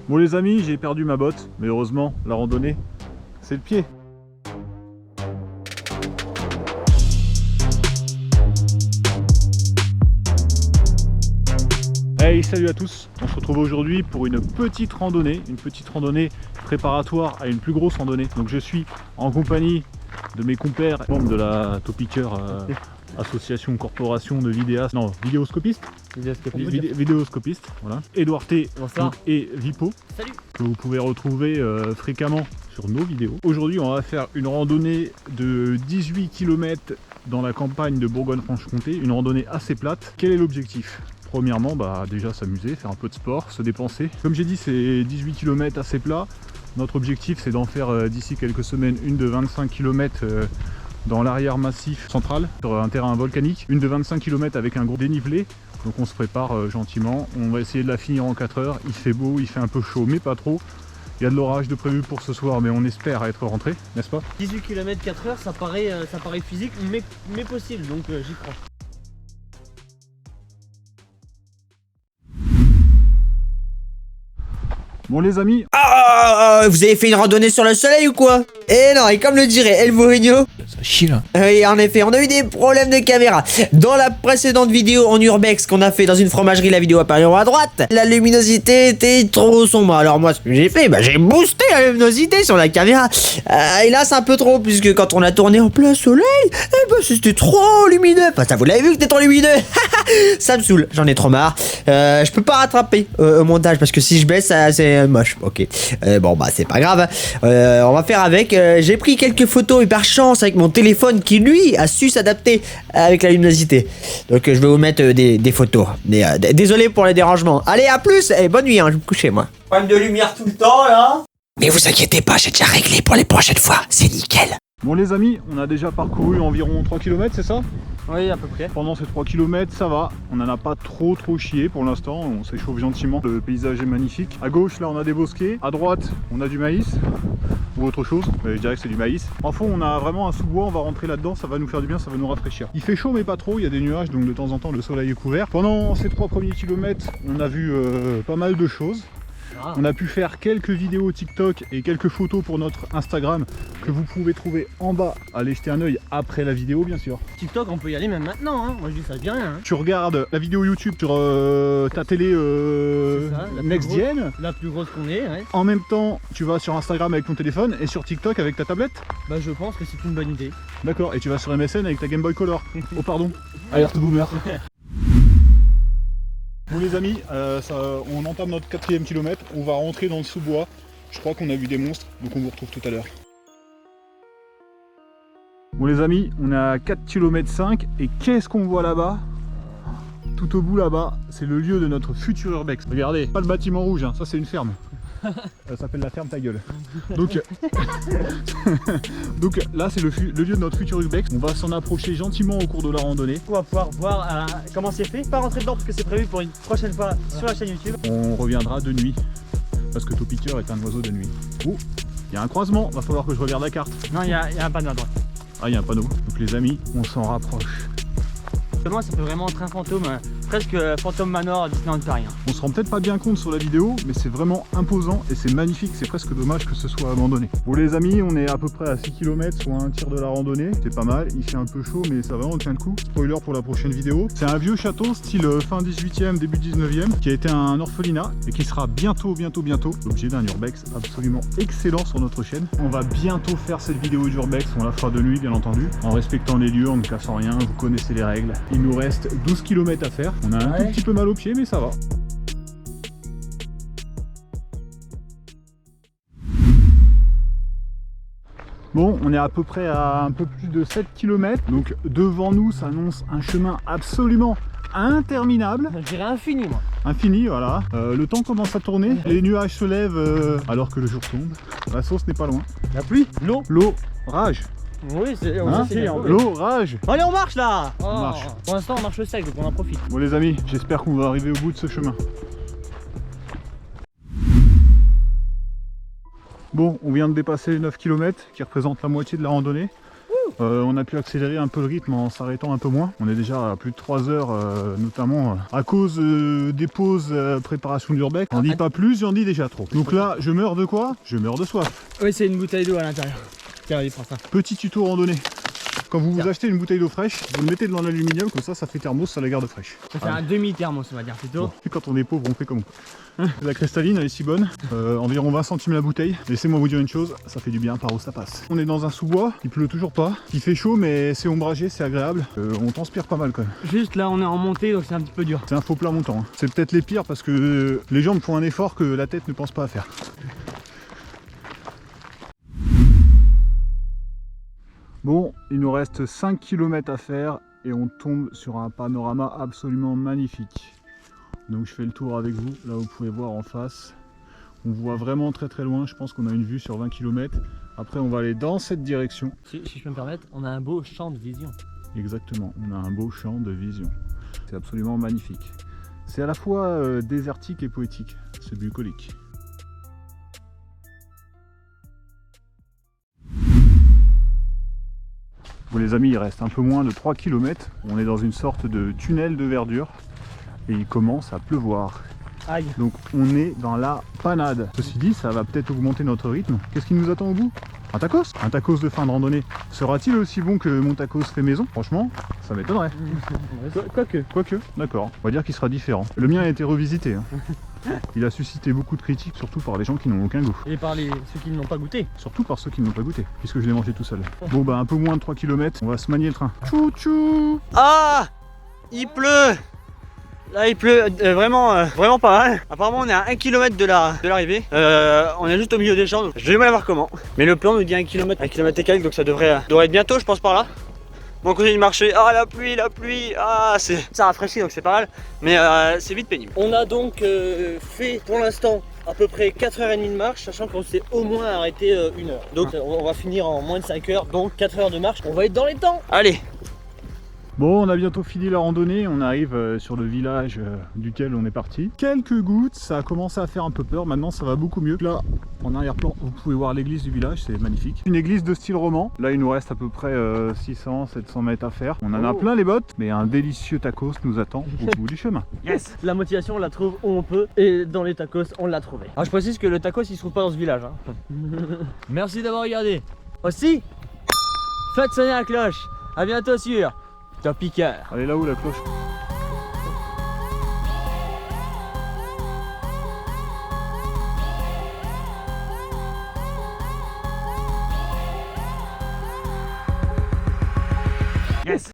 Bon les amis, j'ai perdu ma botte, mais heureusement, la randonnée, c'est le pied. Hey, salut à tous, on se retrouve aujourd'hui pour une petite randonnée préparatoire à une plus grosse randonnée. Donc je suis en compagnie de mes compères, membres de la Topiqueur association corporation de vidéastes, non, vidéoscopistes. Vidéoscopistes, voilà. Edouard T. Bonsoir. Et Vipo. Salut. Que vous pouvez retrouver fréquemment sur nos vidéos. Aujourd'hui on va faire une randonnée de 18 km dans la campagne de Bourgogne-Franche-Comté, une randonnée assez plate. Quel est l'objectif ? Premièrement, déjà s'amuser, faire un peu de sport, se dépenser. Comme j'ai dit, c'est 18 km assez plat. Notre objectif c'est d'en faire d'ici quelques semaines une de 25 km dans l'arrière massif central, sur un terrain volcanique, une de 25 km avec un gros dénivelé. Donc on se prépare gentiment, on va essayer de la finir en 4 heures. Il fait beau, il fait un peu chaud, mais pas trop. Il y a de l'orage de prévu pour ce soir, mais on espère être rentré, n'est-ce pas? 18 km 4 heures, ça paraît physique, mais possible, donc j'y crois. Bon les amis, vous avez fait une randonnée sur le soleil ou quoi? Eh non, et comme le dirait El Mourinho, Ça chie là. oui, en effet, on a eu des problèmes de caméra. Dans la précédente vidéo en urbex qu'on a fait dans une fromagerie, la vidéo apparaît en haut à droite, la luminosité était trop sombre. Alors moi, ce que j'ai fait, j'ai boosté la luminosité sur la caméra. Et là, c'est un peu trop, puisque quand on a tourné en plein soleil, c'était trop lumineux. Enfin, ça, vous l'avez vu que c'était trop lumineux. Ça me saoule, j'en ai trop marre. Je peux pas rattraper au montage, parce que si je baisse, c'est moche. Ok. C'est pas grave. On va faire avec. J'ai pris quelques photos et par chance avec mon téléphone qui lui a su s'adapter avec la luminosité. Donc je vais vous mettre des photos. Désolé pour les dérangements. Allez, à plus et bonne nuit, hein, je vais me coucher moi. Problème de lumière tout le temps là. Mais vous inquiétez pas, j'ai déjà réglé pour les prochaines fois, c'est nickel. bon les amis, on a déjà parcouru environ 3 km, c'est ça? Oui, à peu près. Pendant ces 3 km, ça va, on n'en a pas trop chié pour l'instant, on s'échauffe gentiment, le paysage est magnifique. À gauche, là on a des bosquets, à droite, on a du maïs, ou autre chose, mais je dirais que c'est du maïs. En fond, on a vraiment un sous-bois, on va rentrer là-dedans, ça va nous faire du bien, ça va nous rafraîchir. Il fait chaud mais pas trop, il y a des nuages, donc de temps en temps le soleil est couvert. Pendant ces 3 premiers kilomètres, on a vu pas mal de choses. On a pu faire quelques vidéos TikTok et quelques photos pour notre Instagram que vous pouvez trouver en bas. Allez jeter un œil après la vidéo bien sûr. TikTok, on peut y aller même maintenant, hein. Moi je dis ça, je dis rien. Hein. Tu regardes la vidéo YouTube sur ta télé Next Gen. La plus grosse qu'on ait, ouais. En même temps, tu vas sur Instagram avec ton téléphone et sur TikTok avec ta tablette. Je pense que c'est une bonne idée. D'accord, et tu vas sur MSN avec ta Game Boy Color. Oh pardon, alerte boomer. Bon les amis, on entame notre 4e kilomètre, on va rentrer dans le sous-bois. Je crois qu'on a vu des monstres, donc on vous retrouve tout à l'heure. Bon les amis, on est à 4 km 5 et qu'est-ce qu'on voit là-bas? Tout au bout là-bas, c'est le lieu de notre futur urbex. Regardez, pas le bâtiment rouge, hein, ça c'est une ferme. Ça s'appelle la ferme ta gueule. Donc, donc là c'est le lieu de notre futur urbex. On va s'en approcher gentiment au cours de la randonnée. On va pouvoir voir comment c'est fait. Pas rentrer dedans parce que c'est prévu pour une prochaine fois sur la chaîne YouTube. On reviendra de nuit, parce que Topiqueur est un oiseau de nuit. Oh, il y a un croisement, va falloir que je regarde la carte. Non, il y a un panneau à droite. Ah, il y a un panneau. Donc les amis, on s'en rapproche. Moi, ça peut vraiment être un fantôme, presque fantôme Manor Disneyland Paris. Hein. On se rend peut-être pas bien compte sur la vidéo, mais c'est vraiment imposant et c'est magnifique, c'est presque dommage que ce soit abandonné. Bon les amis, on est à peu près à 6 km, soit un tiers de la randonnée, c'est pas mal, il fait un peu chaud mais ça va, on tient le coup. Spoiler pour la prochaine vidéo. C'est un vieux château, style fin 18e, début 19e, qui a été un orphelinat et qui sera bientôt l'objet d'un urbex absolument excellent sur notre chaîne. On va bientôt faire cette vidéo d'urbex, on la fera de nuit bien entendu, en respectant les lieux, en ne cassant rien, vous connaissez les règles. Il nous reste 12 km à faire, on a un tout petit peu mal aux pieds mais ça va. Bon, on est à peu près à un peu plus de 7 km, donc devant nous s'annonce un chemin absolument interminable. Je dirais infini, moi. Infini, voilà. Le temps commence à tourner, les nuages se lèvent alors que le jour tombe. La sauce n'est pas loin. La pluie, l'eau. L'eau, rage. Oui, c'est l'orage. Allez, on marche là. On marche. Pour l'instant, on marche sec, donc on en profite. Bon les amis, j'espère qu'on va arriver au bout de ce chemin. Bon, on vient de dépasser les 9 km qui représentent la moitié de la randonnée. On a pu accélérer un peu le rythme en s'arrêtant un peu moins. On est déjà à plus de 3 heures, notamment à cause des pauses préparation d'urbex. J'en dis pas plus, j'en dis déjà trop. Donc là, je meurs de quoi? Je meurs de soif. Oui, c'est une bouteille d'eau à l'intérieur. Tiens, allez, prends ça. Petit tuto randonnée. Quand vous vous achetez une bouteille d'eau fraîche, vous le mettez dans l'aluminium, comme ça fait thermos, ça la garde fraîche. Ça fait un demi-thermos, on va dire plutôt. Bon. Et quand on est pauvre, on fait comme on peut. La cristalline, elle est si bonne, environ 20 centimes la bouteille. Laissez-moi vous dire une chose, ça fait du bien par où ça passe. On est dans un sous-bois, il pleut toujours pas, il fait chaud mais c'est ombragé, c'est agréable. On transpire pas mal quand même. Juste là, on est en montée, donc c'est un petit peu dur. C'est un faux plat montant. Hein. C'est peut-être les pires parce que les jambes font un effort que la tête ne pense pas à faire. Bon, il nous reste 5 km à faire et on tombe sur un panorama absolument magnifique. Donc je fais le tour avec vous, là vous pouvez voir en face. On voit vraiment très très loin, je pense qu'on a une vue sur 20 km. Après on va aller dans cette direction. Si je peux me permettre, on a un beau champ de vision. Exactement, on a un beau champ de vision. C'est absolument magnifique. C'est à la fois désertique et poétique, ce bucolique. Bon les amis, il reste un peu moins de 3 km. On est dans une sorte de tunnel de verdure et il commence à pleuvoir. Aïe. Donc on est dans la panade. Ceci dit, ça va peut-être augmenter notre rythme. Qu'est-ce qui nous attend au bout? Un tacos? Un tacos de fin de randonnée. Sera-t-il aussi bon que mon tacos fait maison? Franchement, ça m'étonnerait. Quoique, d'accord. On va dire qu'il sera différent. Le mien a été revisité. Hein. Il a suscité beaucoup de critiques, surtout par les gens qui n'ont aucun goût. Et par ceux qui ne l'ont pas goûté. Surtout par ceux qui ne l'ont pas goûté, puisque je l'ai mangé tout seul. Bon bah un peu moins de 3 km, on va se manier le train. Tchou tchou. Ah, il pleut. Là il pleut vraiment pas mal. Apparemment on est à 1 km de l'arrivée. On est juste au milieu des champs, donc je vais mal à voir comment. Mais le plan nous dit 1 km et quelques, donc ça devrait être bientôt je pense par là. Bon, on continue de marcher. Ah la pluie, ah ça rafraîchit donc c'est pas mal. Mais c'est vite pénible. On a donc fait pour l'instant à peu près 4h30 de marche, sachant qu'on s'est au moins arrêté 1 heure. Donc on va finir en moins de 5 heures, donc 4 heures de marche. On va être dans les temps. Allez. Bon, on a bientôt fini la randonnée, on arrive sur le village duquel on est parti. Quelques gouttes, ça a commencé à faire un peu peur, maintenant ça va beaucoup mieux. Là, en arrière-plan, vous pouvez voir l'église du village, c'est magnifique. Une église de style roman. Là, il nous reste à peu près 600-700 mètres à faire. On en a plein les bottes, mais un délicieux tacos nous attend au bout du chemin. Yes. La motivation, on la trouve où on peut, et dans les tacos, on l'a trouvé. Alors je précise que le tacos, il se trouve pas dans ce village. Hein. Merci d'avoir regardé. Aussi, faites sonner la cloche. À bientôt sur Top Piqueur. Allez là où la cloche? Yes.